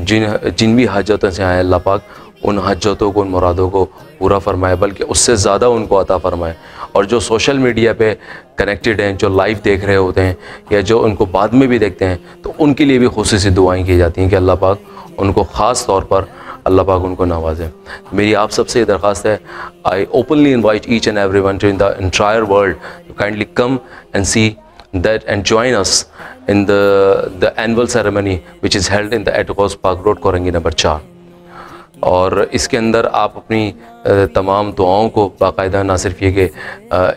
जिन भी हाजतों से आए अल्लाह पाक उन हाजतों को, उन मुरादों को पूरा फरमाए, बल्कि उससे ज़्यादा उनको अता फरमाए। और जो सोशल मीडिया पे कनेक्टेड हैं, जो लाइव देख रहे होते हैं या जो उनको बाद में भी देखते हैं, तो उनके लिए भी खुसूसी दुआएं की जाती हैं कि अल्लाह पाक उनको ख़ास तौर पर अल्लाह पाक उनको नवाजे। मेरी आप सबसे दरख्वास्त है, I openly invite each and everyone to in the entire world to kindly come and see that and join us in the annual ceremony which is held in the Atokos Park Road, Korangi number 4। और इसके अंदर आप अपनी तमाम दुआओं को बाकायदा ना सिर्फ ये कि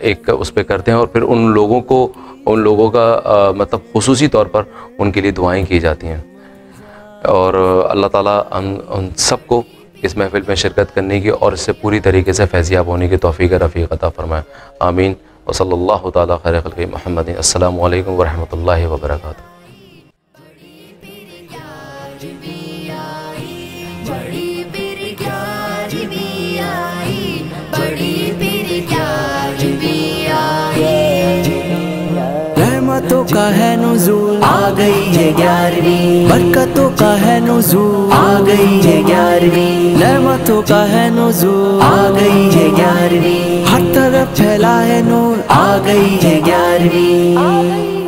एक उस पर करते हैं, और फिर उन लोगों का मतलब खुसूसी तौर पर उनके लिए दुआएं की जाती हैं। और अल्लाह ताला उन सबको इस महफिल में शिरकत करने की और इससे पूरी तरीके से फैज़याब होने की तौफ़ीक़ रफ़ीक़ अता फ़रमाए। आमीन। वसल्लल्लाहु तआला खैर खल्क़ि मुहम्मद। अस्सलामु अलैकुम वरहमतुल्लाहि वबरकातुहू। रहमतों का है नुज़ूल, आ गई है 11वीं। बरकतों का है नुज़ूल, आ गई है 11वीं। रहमतों का है नुज़ूल, आ गई है 11वीं। हर तरफ फैला है नूर, आ गई है 11वीं।